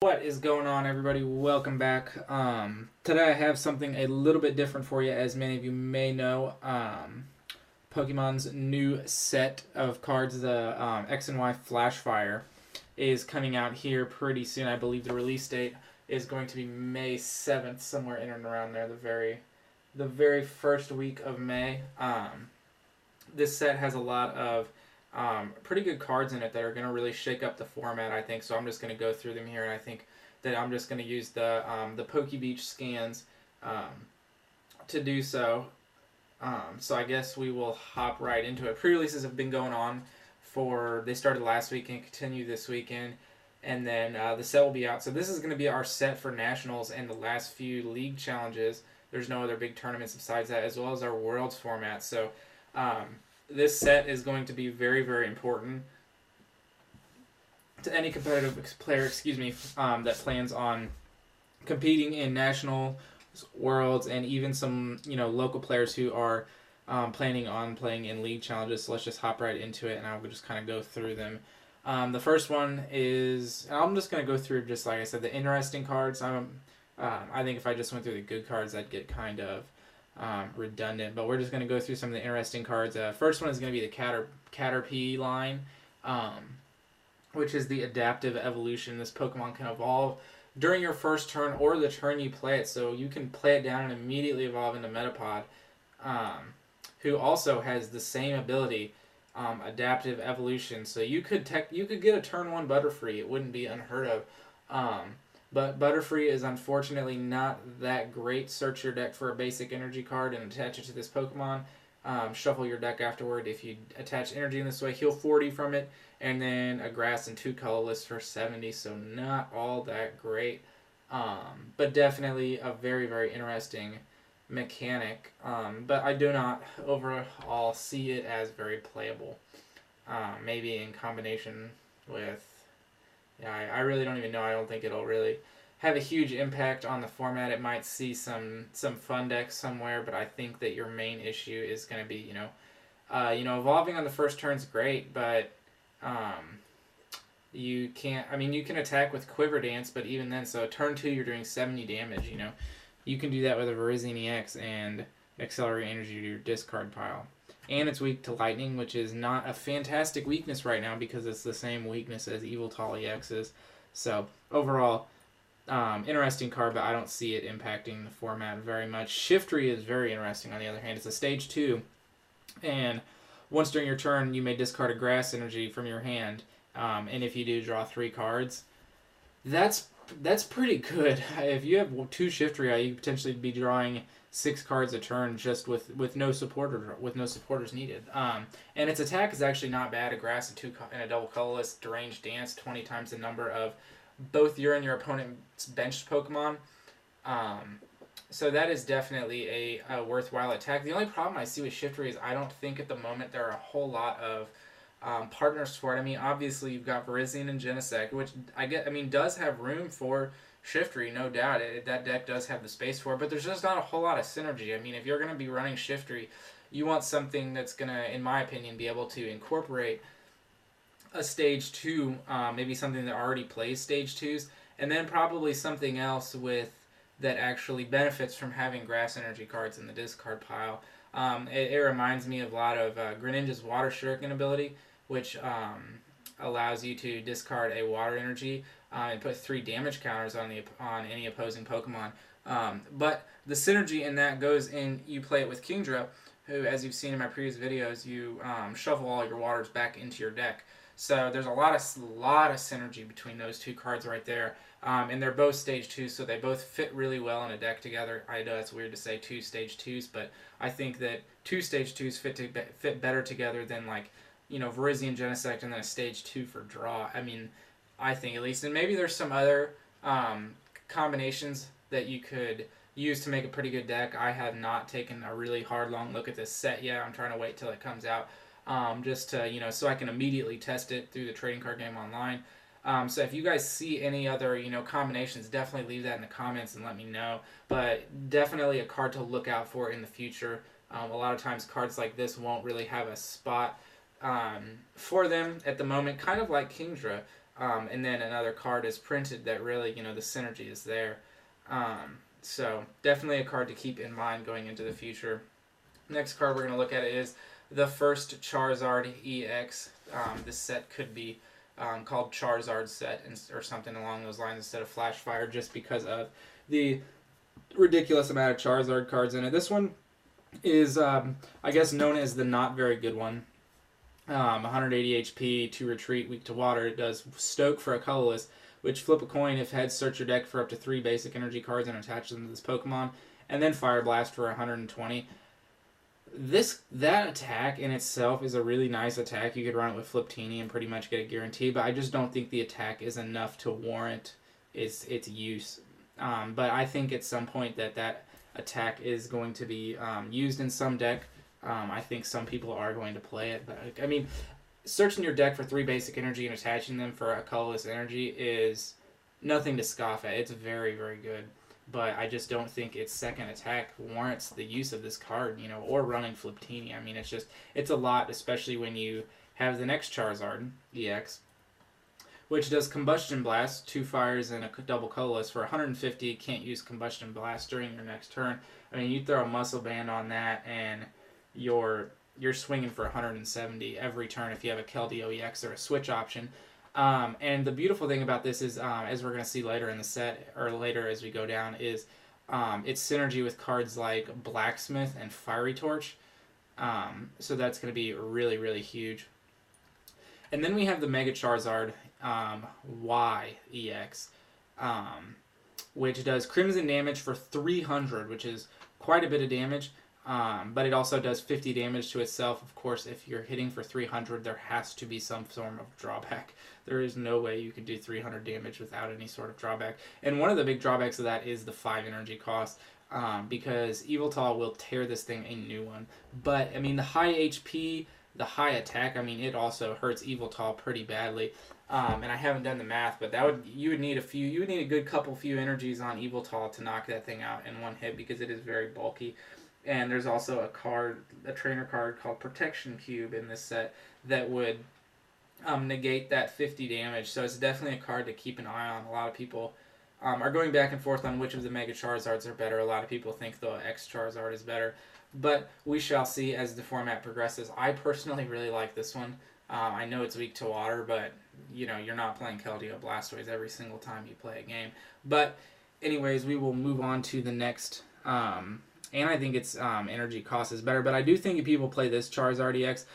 What is going on, everybody? Welcome back. Today I have something a little bit different for you. As many of you may know, Pokemon's new set of cards, the X and Y Flashfire, is coming out here pretty soon. I believe the release date is going to be May 7th, somewhere in and around there, the very first week of May. This set has a lot of pretty good cards in it that are going to really shake up the format, I think. So I'm just going to go through them here, and I think that I'm just going to use the Pokebeach scans um, to do so. So I guess we will hop right into it. Pre-releases have been going on they started last week and continue this weekend, and then the set will be out. So this is going to be our set for Nationals and the last few league challenges. There's no other big tournaments besides that, as well as our Worlds format. So this set is going to be very, very important to any competitive player, that plans on competing in national worlds, and even some local players who are planning on playing in league challenges. So let's just hop right into it, and I'll just kind of go through them. The first one is, I'm just going to go through, just like I said, the interesting cards. I think if I just went through the good cards, I'd get kind of redundant, but we're just going to go through some of the interesting cards. First one is going to be the Caterpie line, which is the adaptive evolution. This Pokemon can evolve during your first turn or the turn you play it, so you can play it down and immediately evolve into Metapod, who also has the same ability, adaptive evolution. So you could get a turn 1 Butterfree. It wouldn't be unheard of. But Butterfree is unfortunately not that great. Search your deck for a basic energy card and attach it to this Pokemon. Shuffle your deck afterward. If you attach energy in this way, heal 40 from it, and then a grass and 2 colorless for 70. So not all that great, but definitely a very, very interesting mechanic. But I do not overall see it as very playable. Maybe in combination with... Yeah, I really don't even know. I don't think it'll really have a huge impact on the format. It might see some fun decks somewhere, but I think that your main issue is going to be, evolving on the first turn's great, but you can't. I mean, you can attack with Quiver Dance, but even then, so turn 2 you're doing 70 damage. You can do that with a Virizion EX and accelerate energy to your discard pile. And it's weak to lightning, which is not a fantastic weakness right now because it's the same weakness as Eviltal EXs. So overall, interesting card, but I don't see it impacting the format very much. Shiftry is very interesting, on the other hand. It's a stage 2, and once during your turn, you may discard a grass energy from your hand, and if you do, draw 3 cards. That's pretty good. If you have 2 Shiftry, you could potentially be drawing 6 cards a turn just with no supporters needed. And its attack is actually not bad. A grass and a double colorless deranged dance, 20 times the number of both your and your opponent's benched Pokemon. So that is definitely a worthwhile attack. The only problem I see with Shiftry is I don't think at the moment there are a whole lot of partners for it. I mean, obviously you've got Virizion and Genesect, which does have room for Shiftry, no doubt. That deck does have the space for it, but there's just not a whole lot of synergy. I mean, if you're going to be running Shiftry, you want something that's going to, in my opinion, be able to incorporate a stage 2, maybe something that already plays stage 2s, and then probably something else that actually benefits from having grass energy cards in the discard pile. It reminds me of a lot of Greninja's Water Shuriken ability, which allows you to discard a water energy and put 3 damage counters on any opposing Pokemon. But the synergy in that goes in, you play it with Kingdra, who, as you've seen in my previous videos, you shuffle all your waters back into your deck. So there's a lot of synergy between those 2 cards right there. And they're both stage 2, so they both fit really well in a deck together. I know it's weird to say 2 stage 2s, but I think that 2 stage 2s fit better together than, like, Virizion, Genesect, and then a stage 2 for draw. I mean, I think at least. And maybe there's some other combinations that you could use to make a pretty good deck. I have not taken a really hard, long look at this set yet. I'm trying to wait till it comes out, just to, so I can immediately test it through the trading card game online. So if you guys see any other, combinations, definitely leave that in the comments and let me know. But definitely a card to look out for in the future. A lot of times cards like this won't really have a spot for them at the moment, kind of like Kingdra. and then another card is printed that really, the synergy is there. So definitely a card to keep in mind going into the future. Next card we're going to look at is the first Charizard EX. This set could be called Charizard set or something along those lines instead of Flashfire, just because of the ridiculous amount of Charizard cards in it. This one is, I guess, known as the not very good one. 180 HP, 2 retreat, weak to water. It does Stoke for a colorless, which flip a coin if heads, search your deck for up to 3 basic energy cards and attach them to this Pokemon, and then Fire Blast for 120. That attack in itself is a really nice attack. You could run it with Fliptini and pretty much get a guarantee, but I just don't think the attack is enough to warrant its use. But I think at some point that attack is going to be used in some deck. I think some people are going to play it, but I mean, searching your deck for 3 basic energy and attaching them for a colorless energy is nothing to scoff at. It's very, very good, but I just don't think its second attack warrants the use of this card, or running Fliptini. I mean, it's a lot, especially when you have the next Charizard EX, which does Combustion Blast, 2 fires and a double colorless for 150. Can't use Combustion Blast during your next turn. I mean, you throw a Muscle Band on that, and you're swinging for 170 every turn if you have a Keldeo EX or a switch option. And the beautiful thing about this is, as we're going to see later in the set, or later as we go down, is its synergy with cards like Blacksmith and Fiery Torch. So that's going to be really, really huge. And then we have the Mega Charizard Y EX, which does Crimson damage for 300, which is quite a bit of damage. But it also does 50 damage to itself. Of course, if you're hitting for 300, there has to be some form of drawback. There is no way you can do 300 damage without any sort of drawback. And one of the big drawbacks of that is the 5 energy cost, because Yveltal will tear this thing a new one. But, I mean, the high HP, the high attack, I mean, it also hurts Yveltal pretty badly. And I haven't done the math, but you would need a good few energies on Yveltal to knock that thing out in one hit, because it is very bulky. And there's also a trainer card called Protection Cube in this set that would negate that 50 damage. So it's definitely a card to keep an eye on. A lot of people are going back and forth on which of the Mega Charizards are better. A lot of people think the X Charizard is better. But we shall see as the format progresses. I personally really like this one. I know it's weak to water, but you're not playing Keldeo Blastoise every single time you play a game. But anyways, we will move on to the next... and I think its energy cost is better. But I do think if people play this Charizard EX,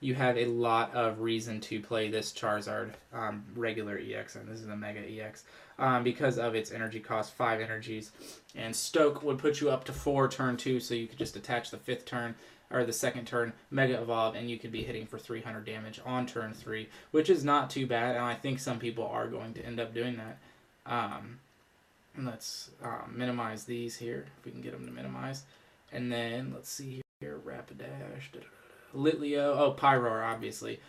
you have a lot of reason to play this Charizard regular EX, and this is a Mega EX, because of its energy cost, 5 energies. And Stoke would put you up to 4 turn 2, so you could just attach the 5th turn, or the 2nd turn, Mega Evolve, and you could be hitting for 300 damage on turn 3, which is not too bad, and I think some people are going to end up doing that. Let's minimize these here, if we can get them to minimize. And then, let's see here, Rapidash, Litleo, Pyroar, obviously.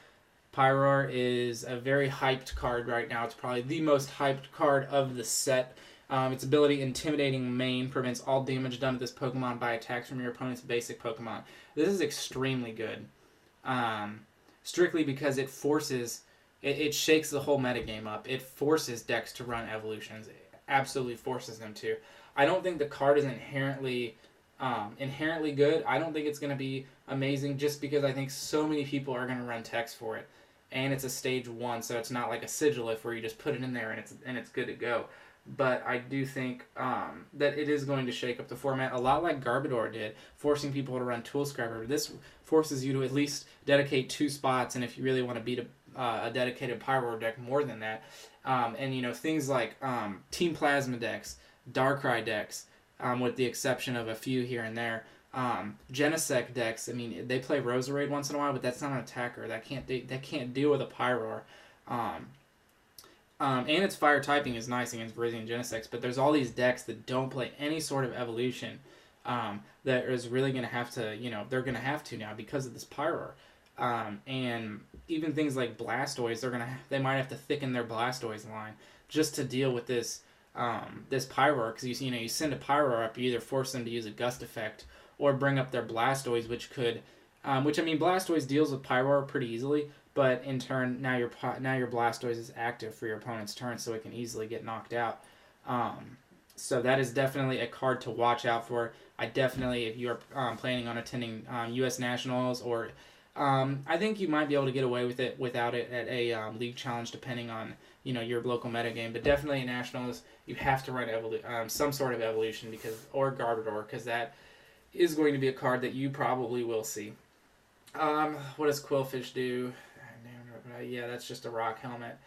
Pyroar is a very hyped card right now. It's probably the most hyped card of the set. Its ability, Intimidating Mane, prevents all damage done to this Pokemon by attacks from your opponent's basic Pokemon. This is extremely good. Strictly because it forces, it shakes the whole metagame up. It forces decks to run evolutions. Absolutely forces them to. I don't think the card is inherently good. I don't think it's going to be amazing, just because I think so many people are going to run text for it, and it's a stage 1, so it's not like a Sigilif where you just put it in there and it's good to go. But I do think that it is going to shake up the format a lot like Garbodor did, forcing people to run Tool Scrubber. This forces you to at least dedicate 2 spots, and if you really want to beat a dedicated Pyroar deck, more than that. And things like Team Plasma decks, Darkrai decks, with the exception of a few here and there. Genesect decks, I mean, they play Roserade once in a while, but that's not an attacker. That can't deal with a Pyroar. And its fire typing is nice against Virizion Genesects, but there's all these decks that don't play any sort of evolution that is really going to have to, they're going to have to now because of this Pyroar. And even things like Blastoise, they might have to thicken their Blastoise line just to deal with this this Pyroar, because you send a Pyroar up, you either force them to use a Gust effect or bring up their Blastoise, which I mean, Blastoise deals with Pyroar pretty easily, but in turn now your Blastoise is active for your opponent's turn, so it can easily get knocked out. So that is definitely a card to watch out for. I definitely, if you're planning on attending U.S. Nationals, or I think you might be able to get away with it without it at a league challenge, depending on your local metagame. But definitely at Nationals, you have to run some sort of evolution or Garbodor, because that is going to be a card that you probably will see. What does Quillfish do? Yeah, that's just a rock helmet.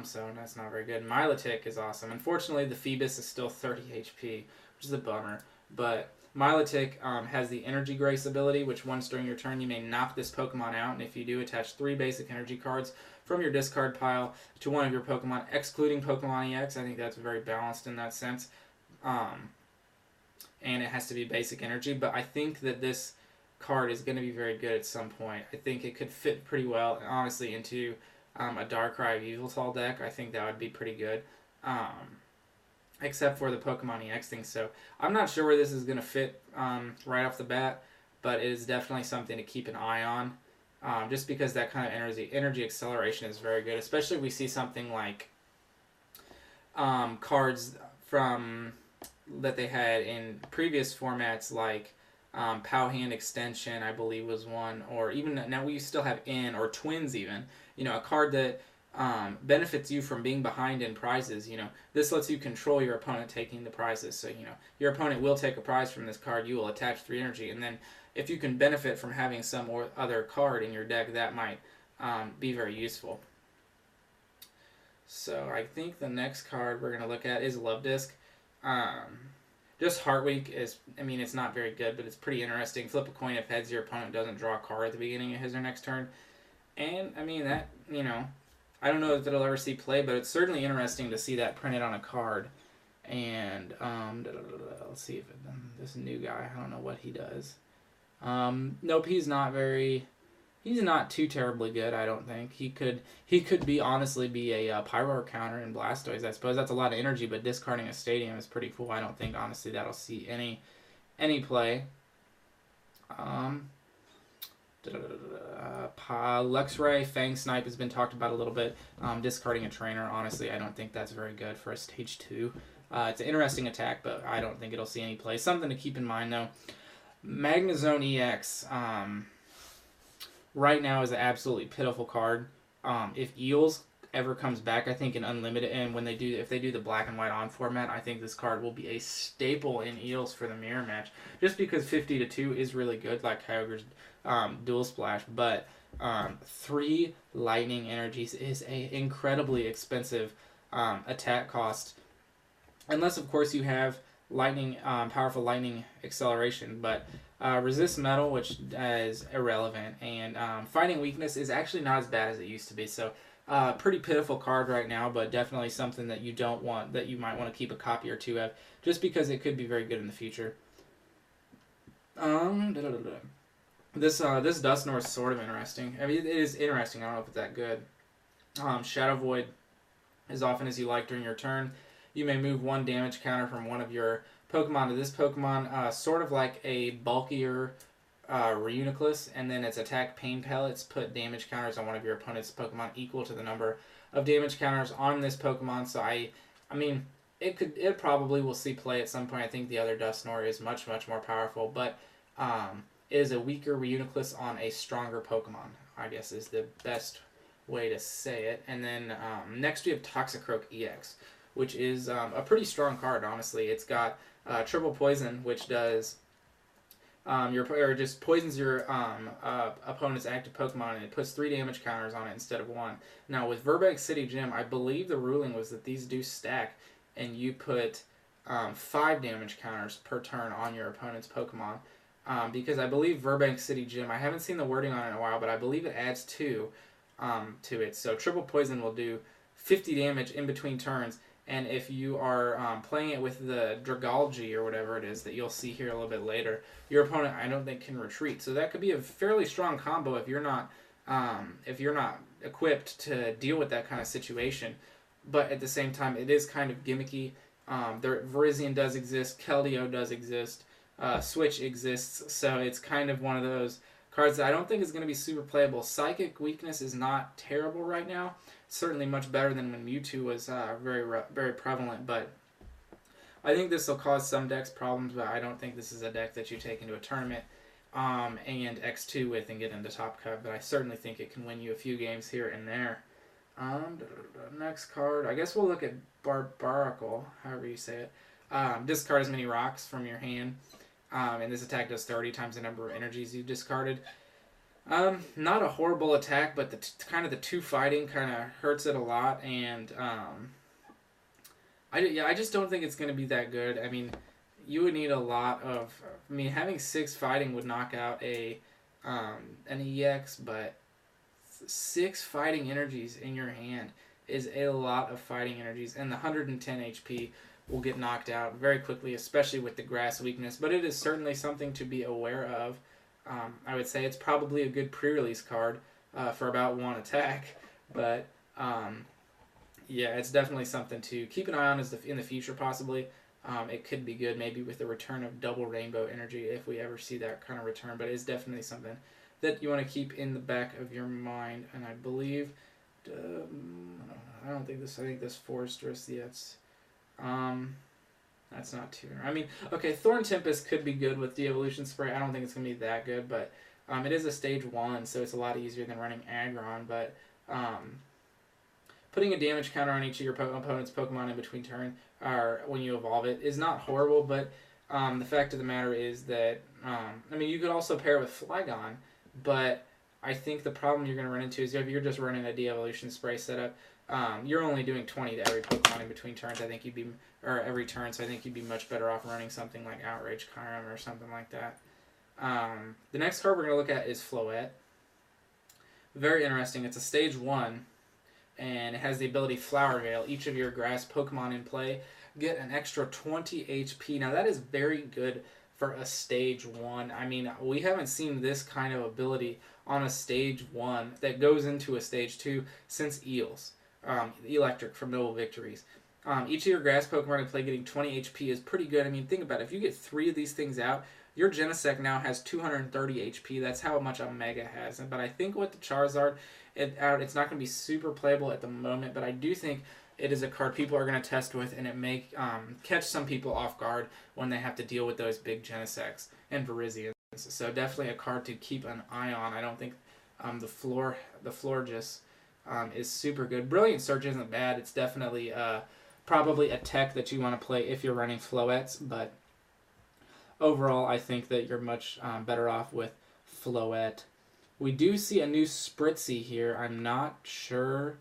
So that's not very good. Milotic is awesome. Unfortunately, the Phoebus is still 30 HP, which is a bummer. But Milotic has the Energy Grace ability, which once during your turn you may knock this Pokemon out, and if you do, attach 3 basic energy cards from your discard pile to one of your Pokemon, excluding Pokemon EX. I think that's very balanced in that sense. And it has to be basic energy, but I think that this card is going to be very good at some point. I think it could fit pretty well, honestly, into a Darkrai Yveltal deck. I think that would be pretty good. Except for the Pokemon EX thing. So I'm not sure where this is going to fit right off the bat, but it is definitely something to keep an eye on. Just because that kind of energy acceleration is very good. Especially if we see something like cards from that they had in previous formats, like Powhand Extension, I believe, was one, or even now we still have or Twins even. A card that benefits you from being behind in prizes. This lets you control your opponent taking the prizes. So your opponent will take a prize from this card. You will attach 3 energy, and then if you can benefit from having some or other card in your deck, that might be very useful. So I think the next card we're going to look at is Love Disc. Just Heart Weak is, it's not very good, but it's pretty interesting. Flip a coin if heads, your opponent doesn't draw a card at the beginning of his or next turn. And, that, I don't know if it'll ever see play, but it's certainly interesting to see that printed on a card. And, let's see if this new guy, I don't know what he does. Nope, he's not too terribly good, I don't think. He could honestly be a Pyroar counter in Blastoise. I suppose that's a lot of energy, but discarding a Stadium is pretty cool. I don't think, honestly, that'll see any play. Luxray, Fang Snipe has been talked about a little bit. Discarding a Trainer, honestly, I don't think that's very good for a Stage 2. It's an interesting attack, but I don't think it'll see any play. Something to keep in mind, though. Magnezone EX, right now is an absolutely pitiful card. If Eels ever comes back, I think in Unlimited, and if they do the black and white on format, I think this card will be a staple in Eels for the mirror match. Just because 50-2 is really good, like Kyogre's Dual Splash, but 3 Lightning Energies is a incredibly expensive attack cost, unless of course you have powerful lightning acceleration. But resist metal, which is irrelevant, and fighting weakness is actually not as bad as it used to be. So pretty pitiful card right now, but definitely something that you don't want, that you might want to keep a copy or 2 of, just because it could be very good in the future. This Dusknoir is sort of interesting. It is interesting. I don't know if it's that good. Shadow Void, as often as you like during your turn, you may move 1 damage counter from one of your Pokemon to this Pokemon, sort of like a bulkier Reuniclus, and then its attack Pain Pellets put damage counters on one of your opponent's Pokemon equal to the number of damage counters on this Pokemon. So it probably will see play at some point. I think the other Dusknoir is much, much more powerful, but it is a weaker Reuniclus on a stronger Pokemon, I guess is the best way to say it. And then next we have Toxicroak EX, which is a pretty strong card, honestly. It's got triple poison, which does just poisons your opponent's active Pokemon, and it puts 3 damage counters on it instead of 1. Now with Verbeck City Gym, I believe the ruling was that these do stack, and you put 5 damage counters per turn on your opponent's Pokemon. Because I believe Verbank City Gym, I haven't seen the wording on it in a while, but I believe it adds 2 to it. So triple poison will do 50 damage in between turns. And if you are playing it with the Dragalge or whatever it is that you'll see here a little bit later, your opponent, I don't think, can retreat. So that could be a fairly strong combo if you're not equipped to deal with that kind of situation. But at the same time, it is kind of gimmicky. Virizion does exist, Keldeo does exist, Switch exists, so it's kind of one of those cards that I don't think is going to be super playable. Psychic Weakness is not terrible right now. Certainly much better than when Mewtwo was very prevalent, but I think this will cause some decks problems, but I don't think this is a deck that you take into a tournament and X2 with and get into top cut, but I certainly think it can win you a few games here and there. Next card, I guess we'll look at Barbaracle, however you say it. Discard as many rocks from your hand, and this attack does 30 times the number of energies you discarded. Not a horrible attack, but the two fighting kind of hurts it a lot, and I just don't think it's going to be that good. I mean, you would need a lot of. I mean, having 6 fighting would knock out an EX, but 6 fighting energies in your hand is a lot of fighting energies, and the 110 HP will get knocked out very quickly, especially with the grass weakness. But it is certainly something to be aware of. I would say it's probably a good pre-release card for about 1 attack, but yeah, it's definitely something to keep an eye on in the future possibly. It could be good maybe with the return of double rainbow energy if we ever see that kind of return, but it's definitely something that you want to keep in the back of your mind. And I believe, I think this Fortress, yeah, that's not too. I mean, okay, Thorn Tempest could be good with De-Evolution Spray. I don't think it's going to be that good, but it is a stage 1, so it's a lot easier than running Aggron, but putting a damage counter on each of your opponent's Pokemon in between turn, or when you evolve it, is not horrible, but the fact of the matter is that, I mean, you could also pair it with Flygon, but I think the problem you're going to run into is if you're just running a De-Evolution Spray setup, you're only doing 20 to every Pokemon in between turns. Every turn, so I think you'd be much better off running something like Outrage Chiron or something like that. The next card we're going to look at is Floette. Very interesting. It's a stage 1, and it has the ability Flower Veil. Each of your grass Pokemon in play get an extra 20 HP. Now that is very good for a stage 1. I mean, we haven't seen this kind of ability on a stage 1 that goes into a stage 2 since Eels. Electric from Noble Victories. Each of your grass Pokemon in play getting 20 HP is pretty good. I mean, think about it. If you get 3 of these things out, your Genesect now has 230 HP. That's how much Omega has. But I think with the Charizard it's not going to be super playable at the moment, but I do think it is a card people are going to test with, and it may catch some people off guard when they have to deal with those big Genesects and Virizions. So definitely a card to keep an eye on. I don't think the Florges is super good. Brilliant Search isn't bad. It's definitely probably a tech that you want to play if you're running Floettes, but overall I think that you're much better off with Floette. We do see a new Spritzy here. I'm not sure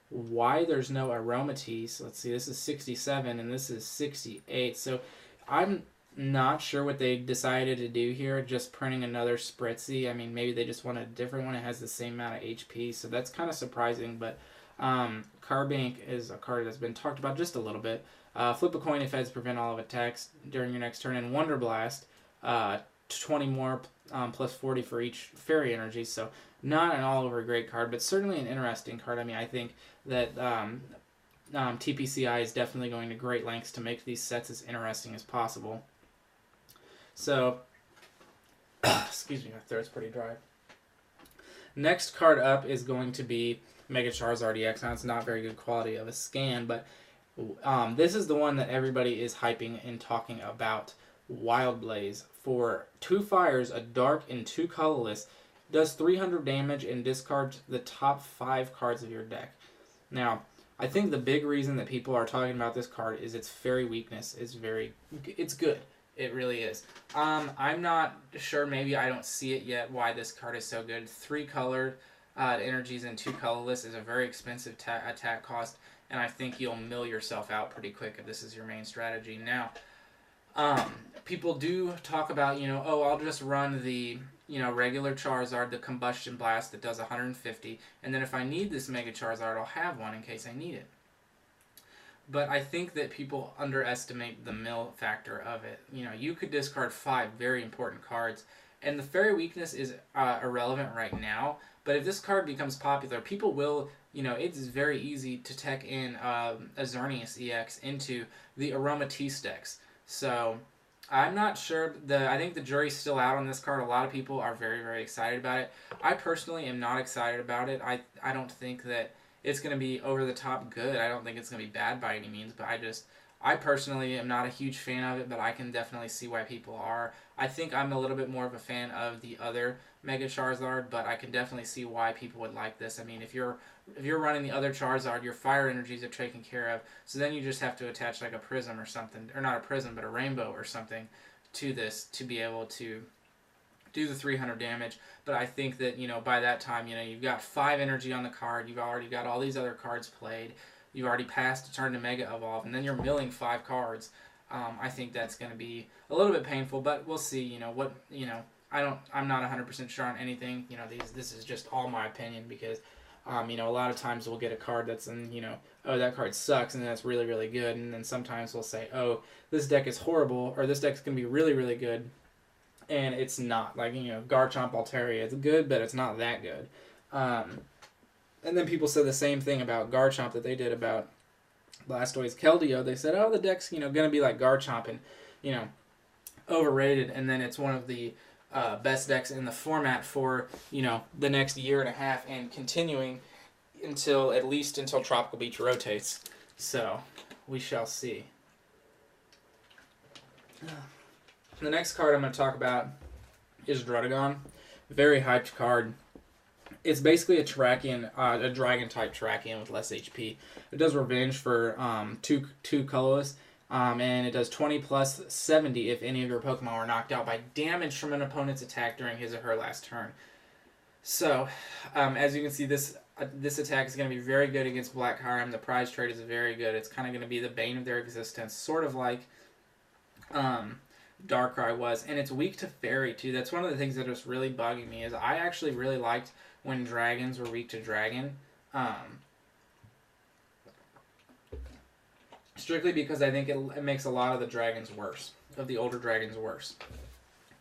why there's no Aromatisse. Let's see, this is 67 and this is 68. So I'm not sure what they decided to do here, just printing another Spritzy. I mean, maybe they just want a different one. It has the same amount of HP, so that's kind of surprising, but Carbank is a card that's been talked about just a little bit. Flip a coin if heads prevent all of attacks during your next turn, and Wonder Blast, 20 more plus 40 for each fairy energy, so not an all-over great card, but certainly an interesting card. I mean, I think that TPCI is definitely going to great lengths to make these sets as interesting as possible. So, excuse me, my throat's pretty dry. Next card up is going to be Mega Charizard EX. Now, it's not very good quality of a scan, but this is the one that everybody is hyping and talking about. Wild Blaze. For 2 fires, a dark and 2 colorless, does 300 damage and discards the top 5 cards of your deck. Now, I think the big reason that people are talking about this card is its fairy weakness is it's good. It really is. I'm not sure, maybe I don't see it yet, why this card is so good. 3 colored energies and 2 colorless is a very expensive attack cost, and I think you'll mill yourself out pretty quick if this is your main strategy. Now, people do talk about, oh, I'll just run the, regular Charizard, the Combustion Blast that does 150, and then if I need this Mega Charizard, I'll have one in case I need it. But I think that people underestimate the mill factor of it. You could discard 5 very important cards, and the fairy weakness is irrelevant right now, but if this card becomes popular, people will, it's very easy to tech in a Xerneas EX into the Aromatisse decks. So I'm not sure. I think the jury's still out on this card. A lot of people are very, very excited about it. I personally am not excited about it. I don't think that it's going to be over the top good. I don't think it's going to be bad by any means. But I personally am not a huge fan of it. But I can definitely see why people are. I think I'm a little bit more of a fan of the other Mega Charizard. But I can definitely see why people would like this. I mean, if you're running the other Charizard, your fire energies are taken care of. So then you just have to attach like a prism or something, or not a prism, but a rainbow or something to this to be able to do the 300 damage. But I think that, by that time, you've got 5 energy on the card. You've already got all these other cards played. You've already passed a turn to Mega Evolve, and then you're milling 5 cards. I think that's going to be a little bit painful, but we'll see. I'm not 100% sure on anything. This is just all my opinion because a lot of times we'll get a card that's oh, that card sucks, and that's really, really good. And then sometimes we'll say, oh, this deck is horrible, or this deck's going to be really, really good. And it's not. Like, Garchomp Altaria, it's good, but it's not that good. And then people said the same thing about Garchomp that they did about Blastoise Keldeo. They said, oh, the deck's, going to be like Garchomp and, overrated. And then it's one of the best decks in the format for the next year and a half and continuing at least until Tropical Beach rotates. So we shall see. The next card I'm going to talk about is Druddigon. Very hyped card. It's basically a dragon type Terrakion with less HP. It does revenge for two colorless. And it does 20 plus 70 if any of your Pokemon were knocked out by damage from an opponent's attack during his or her last turn. So, as you can see, this attack is going to be very good against Black Kyurem. The prize trade is very good. It's kind of going to be the bane of their existence, sort of like Darkrai was. And it's weak to Fairy, too. That's one of the things that was really bugging me, is I actually really liked when dragons were weak to Dragon. Strictly because I think it makes a lot of the dragons worse, of the older dragons worse.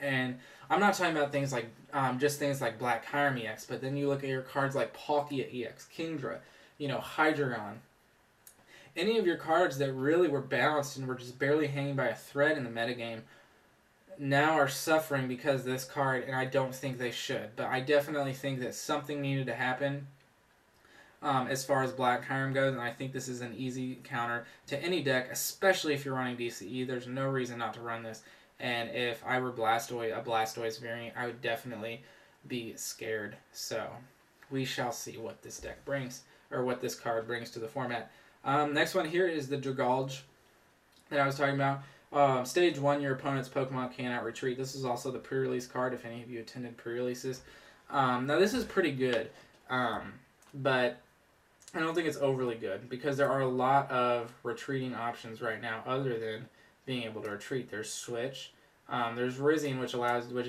And I'm not talking about things like, just things like Black Kyurem EX, but then you look at your cards like Palkia EX, Kingdra, Hydreigon. Any of your cards that really were balanced and were just barely hanging by a thread in the metagame now are suffering because of this card, and I don't think they should. But I definitely think that something needed to happen as far as Black Kyurem goes, and I think this is an easy counter to any deck, especially if you're running DCE. There's no reason not to run this, and if I were a Blastoise variant, I would definitely be scared. So, we shall see what this deck brings, or what this card brings to the format. Next one here is the Dragalge that I was talking about. Stage 1, your opponent's Pokemon cannot retreat. This is also the pre-release card, if any of you attended pre-releases. Now, this is pretty good, but I don't think it's overly good because there are a lot of retreating options right now other than being able to retreat. There's Switch. There's Rizzing, which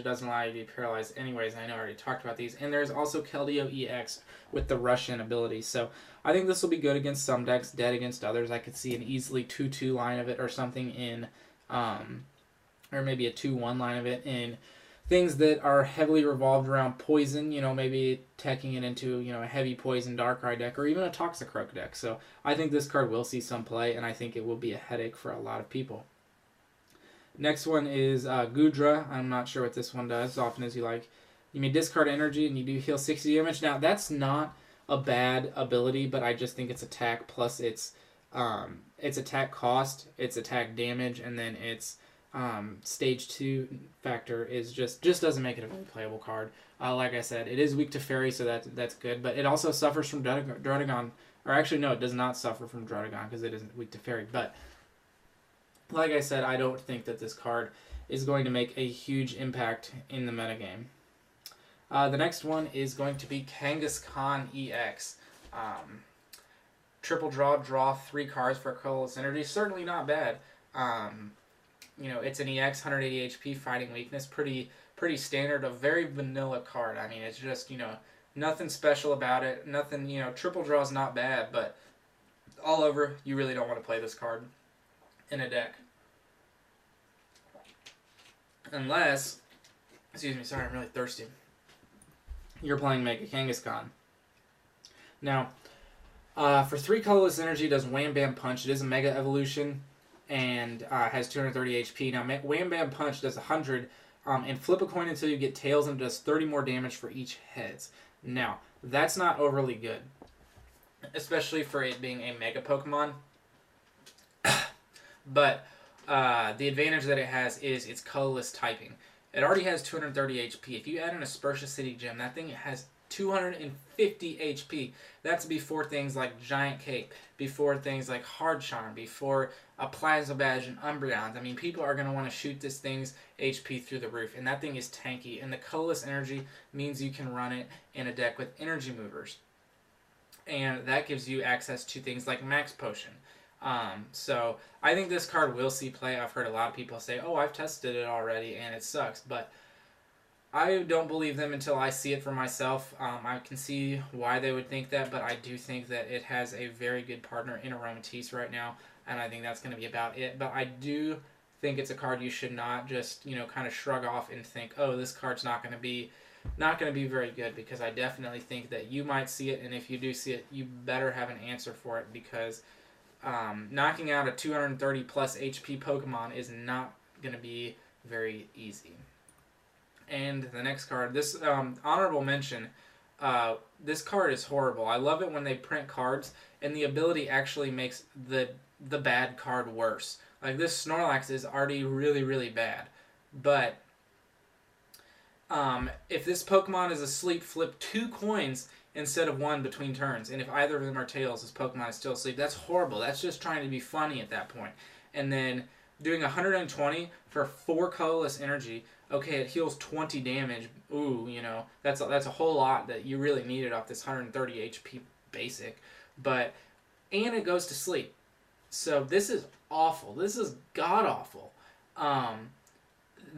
doesn't allow you to be paralyzed anyways. I know I already talked about these. And there's also Keldeo EX with the Russian ability. So I think this will be good against some decks, dead against others. I could see an easily 2-2 line of it or something in, or maybe a 2-1 line of it in things that are heavily revolved around poison, maybe teching it into, a heavy poison Darkrai deck or even a Toxicroak deck. So I think this card will see some play, and I think it will be a headache for a lot of people. Next one is Gudra. I'm not sure what this one does. As often as you like, you may discard energy and you do heal 60 damage. Now, that's not a bad ability, but I just think it's attack plus its attack cost, its attack damage, and then its stage 2 factor is just doesn't make it a very playable card. Like I said, it is weak to Fairy, so that's good, but it also suffers from Druddigon. Or actually, no, it does not suffer from Druddigon because it isn't weak to Fairy. But like I said, I don't think that this card is going to make a huge impact in the metagame. The next one is going to be Kangaskhan EX. Triple draw 3 cards for colorless energy. Certainly not bad. It's an EX, 180 HP, fighting weakness. Pretty standard, a very vanilla card. I mean, it's just, nothing special about it. Nothing, triple draw is not bad, but all over, you really don't want to play this card in a deck. Unless, excuse me, sorry, I'm really thirsty. You're playing Mega Kangaskhan. Now, for 3 colorless energy, it does Wham Bam Punch. It is a Mega Evolution. and has 230 HP. Now, Wham Bam Punch does 100, and flip a coin until you get tails and does 30 more damage for each heads. Now, that's not overly good, especially for it being a Mega Pokemon. But the advantage that it has is its colorless typing. It already has 230 HP. If you add an Aspertia City Gem, that thing has 250 HP. That's before things like Giant Cape, before things like Hard Charm, before a Plasma Badge and Umbreons. I mean, people are going to want to shoot this thing's HP through the roof, and that thing is tanky. And the colorless energy means you can run it in a deck with energy movers. And that gives you access to things like Max Potion. So I think this card will see play. I've heard a lot of people say, oh, I've tested it already and it sucks, but I don't believe them until I see it for myself. I can see why they would think that, but I do think that it has a very good partner in Aromatisse right now, and I think that's going to be about it. But I do think it's a card you should not just, kind of shrug off and think, oh, this card's not going to be very good, because I definitely think that you might see it, and if you do see it, you better have an answer for it, because knocking out a 230 plus HP Pokemon is not going to be very easy. And the next card, this honorable mention, this card is horrible. I love it when they print cards and the ability actually makes the bad card worse. Like this Snorlax is already really, really bad. But if this Pokemon is asleep, flip 2 coins instead of 1 between turns. And if either of them are tails, this Pokemon is still asleep. That's horrible. That's just trying to be funny at that point. And then doing 120 for 4 colorless energy. Okay, it heals 20 damage. Ooh, that's a whole lot that you really needed off this 130 HP basic. And it goes to sleep. So this is awful. This is god-awful.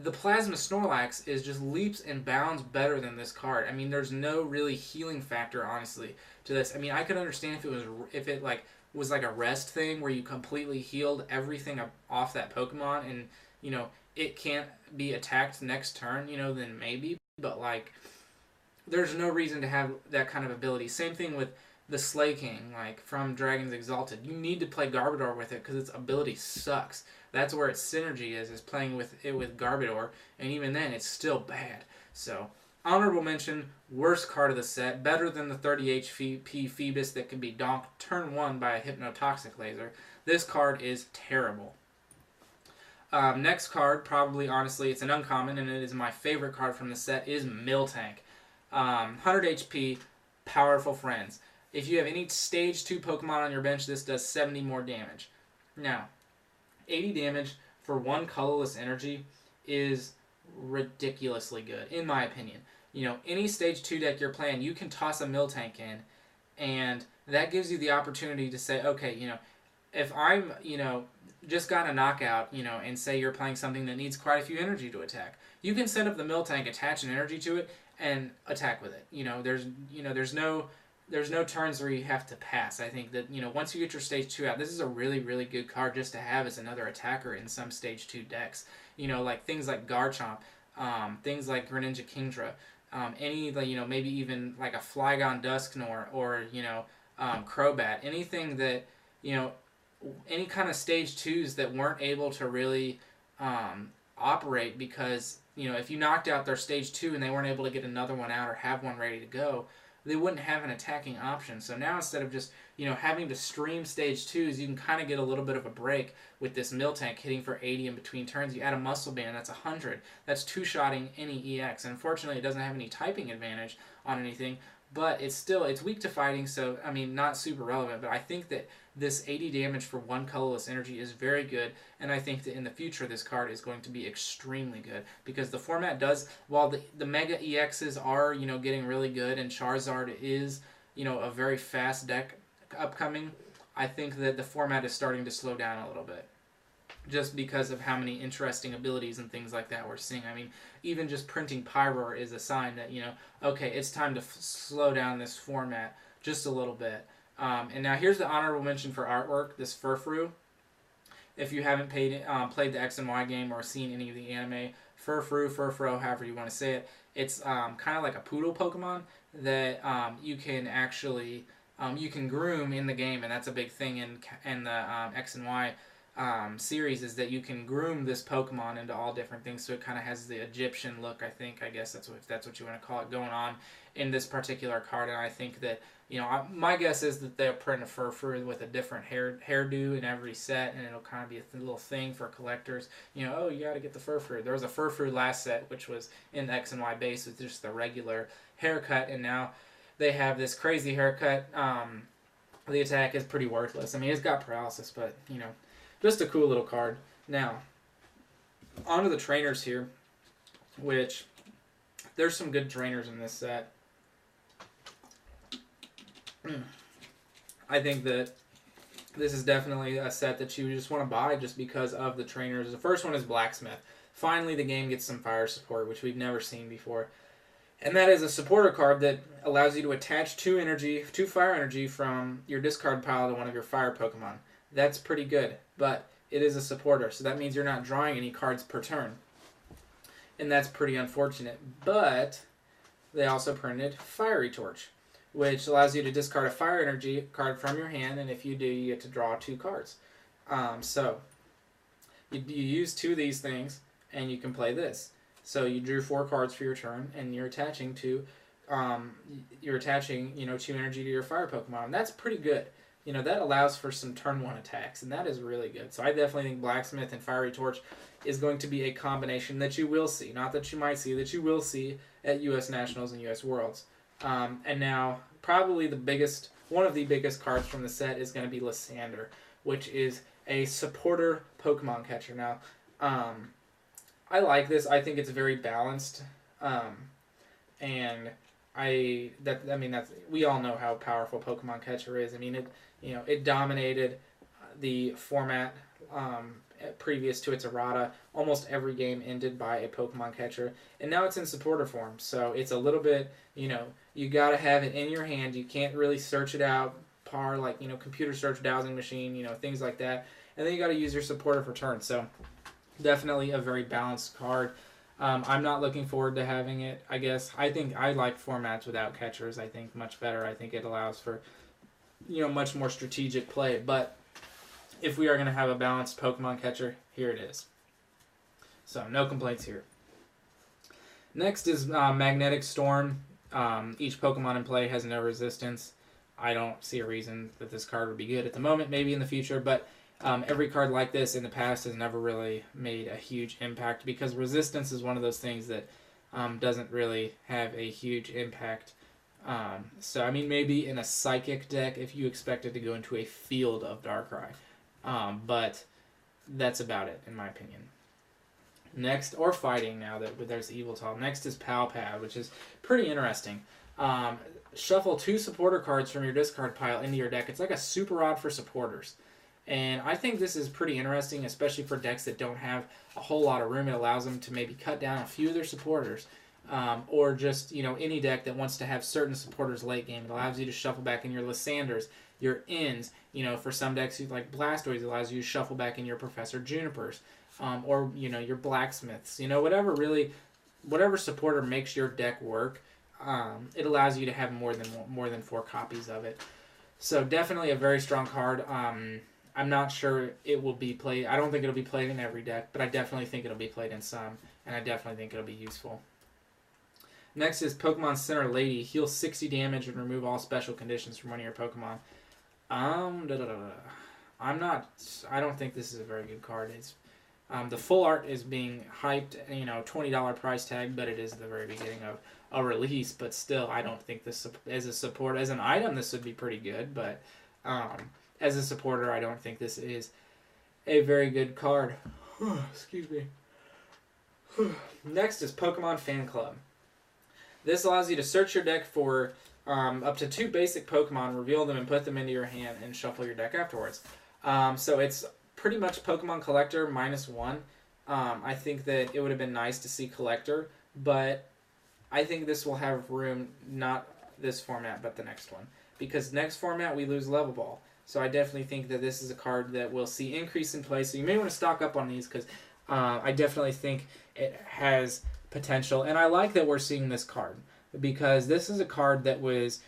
The Plasma Snorlax is just leaps and bounds better than this card. I mean, there's no really healing factor, honestly, to this. I mean, I could understand if it was like a rest thing where you completely healed everything off that Pokemon and, it can't be attacked next turn, then maybe. But, there's no reason to have that kind of ability. Same thing with the Slaking, from Dragons Exalted. You need to play Garbodor with it because its ability sucks. That's where its synergy is playing with it with Garbodor, and even then, it's still bad. So, honorable mention, worst card of the set, better than the 30 HP Phoebus that can be donked turn 1 by a Hypnotoxic Laser. This card is terrible. Next card, probably, honestly, it's an uncommon, and it is my favorite card from the set, is Miltank. 100 HP, Powerful Friends. If you have any Stage 2 Pokemon on your bench, this does 70 more damage. Now, 80 damage for 1 colorless energy is ridiculously good, in my opinion. Any Stage 2 deck you're playing, you can toss a Miltank in, and that gives you the opportunity to say, okay, if I'm, just got a knockout, and say you're playing something that needs quite a few energy to attack, you can set up the Miltank, attach an energy to it, and attack with it. There's no turns where you have to pass. I think that, once you get your Stage 2 out, this is a really, really good card just to have as another attacker in some Stage 2 decks. Things like Garchomp, things like Greninja Kingdra, maybe even like a Flygon Dusknoir or, Crobat. Anything that, any kind of Stage 2s that weren't able to really operate because, if you knocked out their Stage 2 and they weren't able to get another one out or have one ready to go, they wouldn't have an attacking option. So now instead of just, having to stream Stage 2s, you can kind of get a little bit of a break with this Miltank hitting for 80 in between turns. You add a Muscle Band, that's 100. That's two-shotting any EX. And unfortunately, it doesn't have any typing advantage on anything, but it's weak to fighting, so, I mean, not super relevant. But I think that this 80 damage for 1 colorless energy is very good, and I think that in the future this card is going to be extremely good, because the format does, while the Mega EXs are, getting really good, and Charizard is, a very fast deck upcoming, I think that the format is starting to slow down a little bit, just because of how many interesting abilities and things like that we're seeing. I mean, even just printing Pyroar is a sign that, okay, it's time to slow down this format just a little bit. And now here's the honorable mention for artwork, this Furfrou. If you haven't played the X and Y game or seen any of the anime, Furfrou, however you want to say it, it's kind of like a poodle Pokemon that you can actually you can groom in the game, and that's a big thing in the X and Y series is that you can groom this Pokemon into all different things, so it kind of has the Egyptian look. I guess that's what you want to call it, going on in this particular card. And I think that my guess is that they'll print a Furfrou with a different hairdo in every set, and it'll kind of be a little thing for collectors. Oh, you got to get the Furfrou. There was a Furfrou last set, which was in the X and Y base with just the regular haircut, and now they have this crazy haircut. The attack is pretty worthless. I mean, it's got paralysis, but just a cool little card. Now, on to the trainers here, which there's some good trainers in this set. I think that this is definitely a set that you just want to buy just because of the trainers. The first one is Blacksmith. Finally, the game gets some fire support, which we've never seen before. And that is a supporter card that allows you to attach 2 fire energy from your discard pile to one of your fire Pokemon. That's pretty good, but it is a supporter, so that means you're not drawing any cards per turn. And that's pretty unfortunate. But they also printed Fiery Torch, which allows you to discard a fire energy card from your hand, and if you do, you get to draw 2 cards. So you use 2 of these things, and you can play this. So you drew 4 cards for your turn, and you're attaching 2 energy to your fire Pokemon. And that's pretty good. That allows for some turn 1 attacks, and that is really good. So I definitely think Blacksmith and Fiery Torch is going to be a combination that you will see. Not that you might see, that you will see at U.S. Nationals and U.S. Worlds. And now, probably one of the biggest cards from the set is going to be Lysander, which is a supporter Pokemon catcher. Now, I like this. I think it's very balanced, and we all know how powerful Pokemon Catcher is. I mean, it dominated the format previous to its errata. Almost every game ended by a Pokemon Catcher, and now it's in supporter form. So it's a little bit, you got to have it in your hand. You can't really search it out, computer search dowsing machine, things like that. And then you got to use your supporter for turn. So definitely a very balanced card. I'm not looking forward to having it, I guess. I think I like formats without catchers, I think, much better. I think it allows for, much more strategic play. But if we are going to have a balanced Pokemon catcher, here it is. So, no complaints here. Next is Magnetic Storm. Each Pokemon in play has no resistance. I don't see a reason that this card would be good at the moment, maybe in the future, but every card like this in the past has never really made a huge impact because resistance is one of those things that doesn't really have a huge impact. So, I mean, maybe in a Psychic deck if you expected to go into a field of Darkrai. But that's about it, in my opinion. Next, or fighting now that there's Eviltal. Next is Palpad, which is pretty interesting. Shuffle 2 supporter cards from your discard pile into your deck. It's like a super rod for supporters. And I think this is pretty interesting, especially for decks that don't have a whole lot of room. It allows them to maybe cut down a few of their supporters. Or just, any deck that wants to have certain supporters late game. It allows you to shuffle back in your Lysanders, your Inns. For some decks like Blastoise, it allows you to shuffle back in your Professor Junipers. Or, your Blacksmiths. Whatever supporter makes your deck work, it allows you to have more than 4 copies of it. So definitely a very strong card. I'm not sure it will be played. I don't think it'll be played in every deck, but I definitely think it'll be played in some, and I definitely think it'll be useful. Next is Pokemon Center Lady. Heal 60 damage and remove all special conditions from one of your Pokemon. I don't think this is a very good card. It's the full art is being hyped, $20 price tag, but it is the very beginning of a release. But still, I don't think this as an item, this would be pretty good. But as a supporter, I don't think this is a very good card. Excuse me. Next is Pokemon Fan Club. This allows you to search your deck for up to 2 basic Pokemon, reveal them, and put them into your hand, and shuffle your deck afterwards. So it's pretty much Pokemon Collector -1. I think that it would have been nice to see Collector, but I think this will have room, not this format, but the next one. Because next format, we lose Level Ball. So I definitely think that this is a card that will see increase in play. So you may want to stock up on these because I definitely think it has potential. And I like that we're seeing this card because this is a card that was,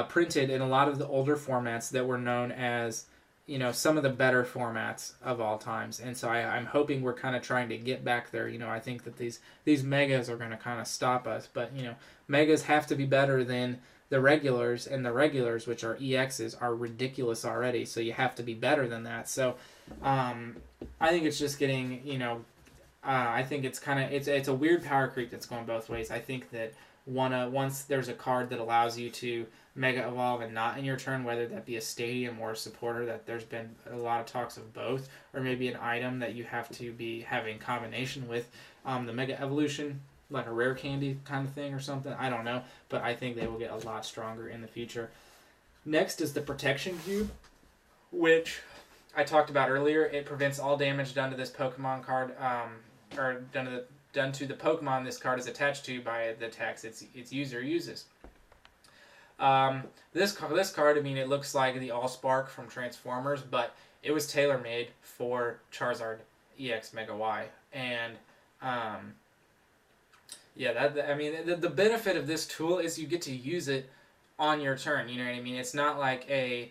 printed in a lot of the older formats that were known as, you know, some of the better formats of all times. And so I'm hoping we're kind of trying to get back there. You know, I think that these megas are going to kind of stop us. But, you know, megas have to be better than the regulars, and the regulars, which are EXs, are ridiculous already. So you have to be better than that. So I think it's just getting, you know, I think it's kind of it's a weird power creep that's going both ways. I think that once there's a card that allows you to mega evolve and not in your turn, whether that be a stadium or a supporter, that there's been a lot of talks of both, or maybe an item that you have to be having combination with the mega evolution, like a rare candy kind of thing or something. I don't know, but I think they will get a lot stronger in the future. Next is the protection cube, which I talked about earlier. It prevents all damage done to this Pokemon card, or done to the Pokemon this card is attached to by the attacks its user uses. This card, I mean, it looks like the Allspark from Transformers, but it was tailor-made for Charizard EX Mega Y. And, yeah, I mean, the benefit of this tool is you get to use it on your turn, you know what I mean? It's not like an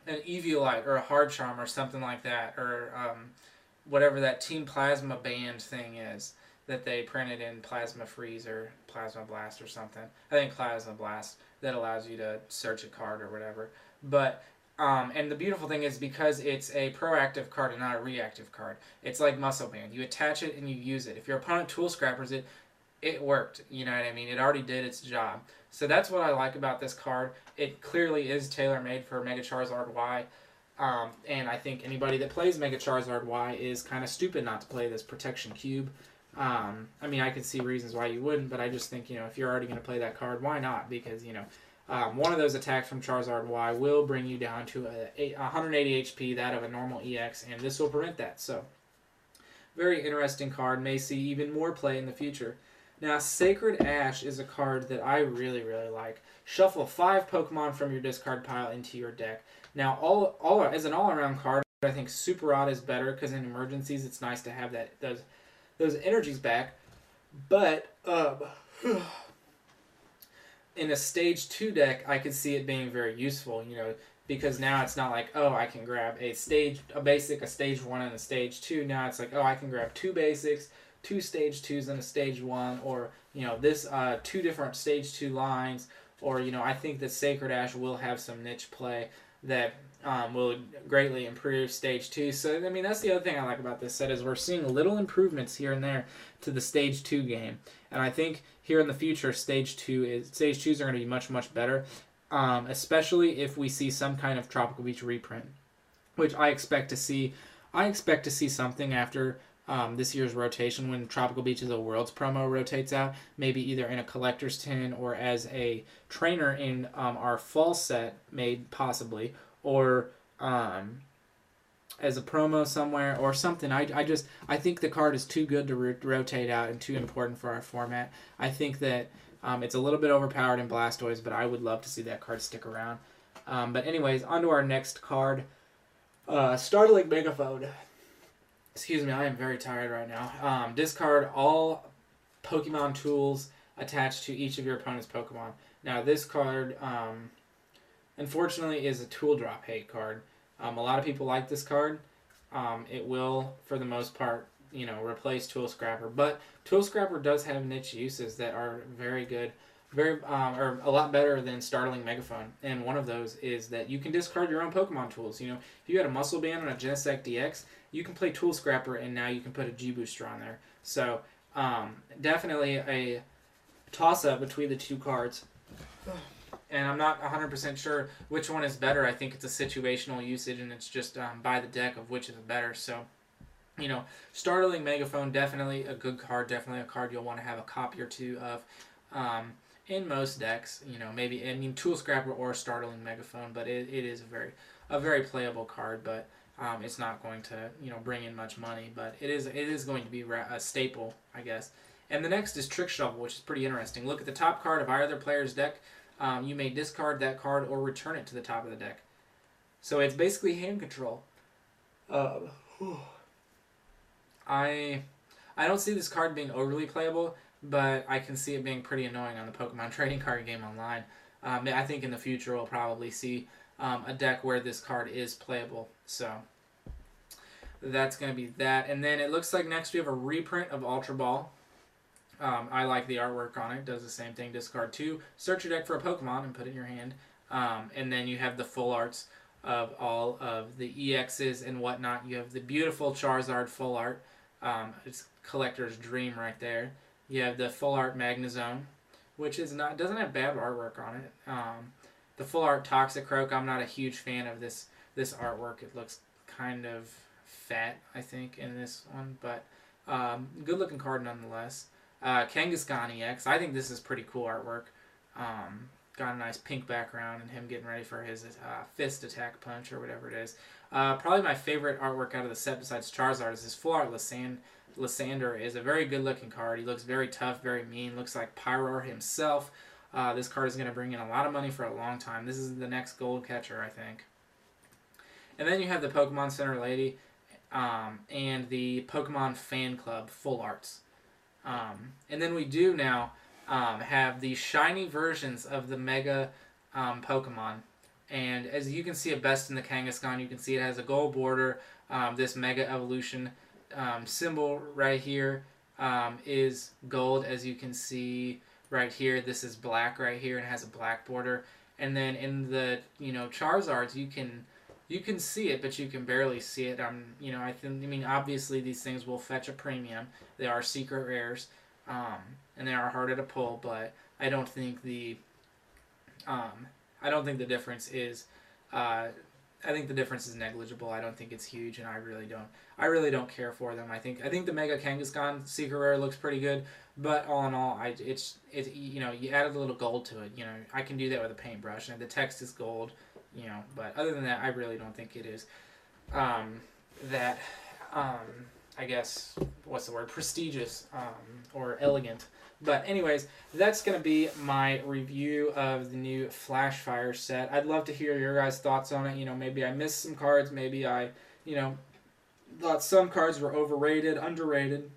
Eviolite or a Hard Charm or something like that, or whatever that Team Plasma Band thing is that they printed in Plasma Freeze or Plasma Blast or something. I think Plasma Blast, that allows you to search a card or whatever. But and the beautiful thing is, because it's a proactive card and not a reactive card, it's like Muscle Band. You attach it and you use it. If your opponent tool scrappers it, it worked. You know what I mean? It already did its job. So that's what I like about this card. It clearly is tailor-made for Mega Charizard Y. And I think anybody that plays Mega Charizard Y is kind of stupid not to play this Protection Cube. I mean, I could see reasons why you wouldn't, but I just think, you know, if you're already going to play that card, why not? Because, you know, one of those attacks from Charizard Y will bring you down to 180 HP, that of a normal EX, and this will prevent that. So, very interesting card. May see even more play in the future. Now, Sacred Ash is a card that I really, really like. Shuffle 5 Pokemon from your discard pile into your deck. Now, as an all-around card, I think Super Odd is better, because in emergencies, it's nice to have those energies back. But in a Stage 2 deck, I could see it being very useful, you know, because now it's not like, oh, I can grab a basic, a Stage 1, and a Stage 2. Now it's like, oh, I can grab 2 basics, 2 Stage 2s, and a Stage 1, or, you know, this 2 different Stage 2 lines, or, you know, I think that Sacred Ash will have some niche play that will greatly improve Stage 2. So, I mean, that's the other thing I like about this set, is we're seeing little improvements here and there to the Stage 2 game. And I think here in the future, Stage 2s are going to be much, much better, especially if we see some kind of Tropical Beach reprint, which I expect to see. I expect to see something after this year's rotation, when Tropical Beach as a Worlds promo rotates out, maybe either in a collector's tin or as a trainer in our fall set, made possibly, or as a promo somewhere or something. I think the card is too good to rotate out and too important for our format. I think that it's a little bit overpowered in Blastoise, but I would love to see that card stick around. But anyways, on to our next card. Startling Megaphone. Excuse me, I am very tired right now. Discard all Pokemon tools attached to each of your opponent's Pokemon. Now, this card, unfortunately, is a tool drop hate card. A lot of people like this card. It will, for the most part, you know, replace Tool Scrapper. But Tool Scrapper does have niche uses that are very good, or a lot better than Startling Megaphone. And one of those is that you can discard your own Pokemon tools. You know, if you had a Muscle Band and a Genesect DX, you can play Tool Scrapper, and now you can put a G-Booster on there. So, definitely a toss-up between the two cards. And I'm not 100% sure which one is better. I think it's a situational usage, and it's just by the deck of which is better. So, you know, Startling Megaphone, definitely a good card. Definitely a card you'll want to have a copy or two of in most decks. You know, maybe, I mean, Tool Scrapper or Startling Megaphone, but it is a very playable card. But it's not going to, you know, bring in much money. But it is going to be a staple, I guess. And the next is Trick Shovel, which is pretty interesting. Look at the top card of either player's deck. You may discard that card or return it to the top of the deck. So it's basically hand control. I don't see this card being overly playable, but I can see it being pretty annoying on the Pokemon trading card game online. I think in the future we'll probably see a deck where this card is playable. So that's going to be that. And then it looks like next we have a reprint of Ultra Ball. I like the artwork on it. It does the same thing. Discard 2, search your deck for a Pokemon and put it in your hand. And then you have the full arts of all of the EXs and whatnot. You have the beautiful Charizard full art. It's collector's dream right there. You have the full art Magnezone, which is doesn't have bad artwork on it. The full art Toxicroak, I'm not a huge fan of this artwork. It looks kind of fat, I think, in this one, but good looking card nonetheless. Kangaskhan EX, I think this is pretty cool artwork. Got a nice pink background and him getting ready for his fist attack punch or whatever it is. Probably my favorite artwork out of the set besides Charizard is this full art Lysander is a very good looking card. He looks very tough, very mean, looks like Pyroar himself. This card is going to bring in a lot of money for a long time. This is the next gold catcher, I think. And then you have the Pokemon Center Lady and the Pokemon Fan Club full arts. And then we do now have the shiny versions of the Mega Pokemon. And as you can see it best in the Kangaskhan, you can see it has a gold border. This Mega Evolution symbol right here is gold, as you can see right here. This is black right here and it has a black border. And then in the Charizards, you can see it, but you can barely see it. I mean, obviously these things will fetch a premium. They are secret rares, and they are harder to pull. But I don't think the difference is. I think the difference is negligible. I don't think it's huge, and I really don't care for them. I think the Mega Kangaskhan secret rare looks pretty good, but all in all, it's you added a little gold to it. I can do that with a paintbrush, and the text is gold. But other than that, I really don't think it is I guess, what's the word, prestigious or elegant. But anyways, that's going to be my review of the new Flashfire set. I'd love to hear your guys' thoughts on it. Maybe I missed some cards. Maybe I, thought some cards were overrated, underrated.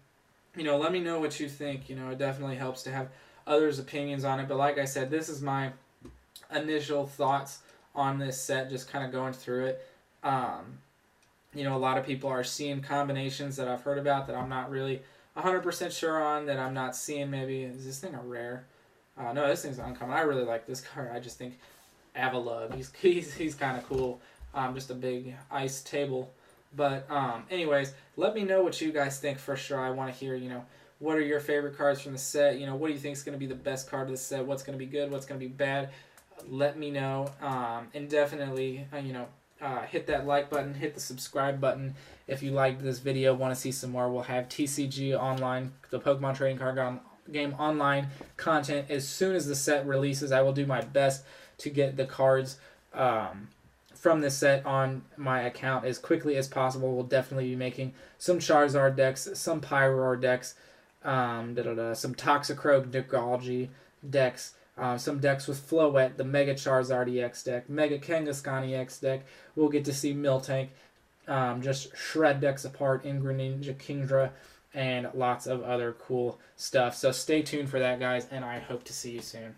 Let me know what you think. It definitely helps to have others' opinions on it. But like I said, this is my initial thoughts on this set, just kind of going through it. A lot of people are seeing combinations that I've heard about that I'm not really 100% sure on, that I'm not seeing. Maybe, is this thing a rare? No, this thing's uncommon. I really like this card. I just think Avalugg, he's kind of cool. Just a big ice table. But anyways, let me know what you guys think for sure. I want to hear, what are your favorite cards from the set? What do you think is going to be the best card of the set? What's going to be good? What's going to be bad? Let me know. And definitely, hit that like button, hit the subscribe button if you liked this video, want to see some more. We'll have TCG online, the Pokemon Trading Card Game online content as soon as the set releases. I will do my best to get the cards from this set on my account as quickly as possible. We'll definitely be making some Charizard decks, some Pyroar decks, some Toxicroak Decology decks, some decks with Floette, the Mega Charizard EX deck, Mega Kangaskhan EX deck. We'll get to see Miltank just shred decks apart in Greninja, Kingdra, and lots of other cool stuff. So stay tuned for that, guys, and I hope to see you soon.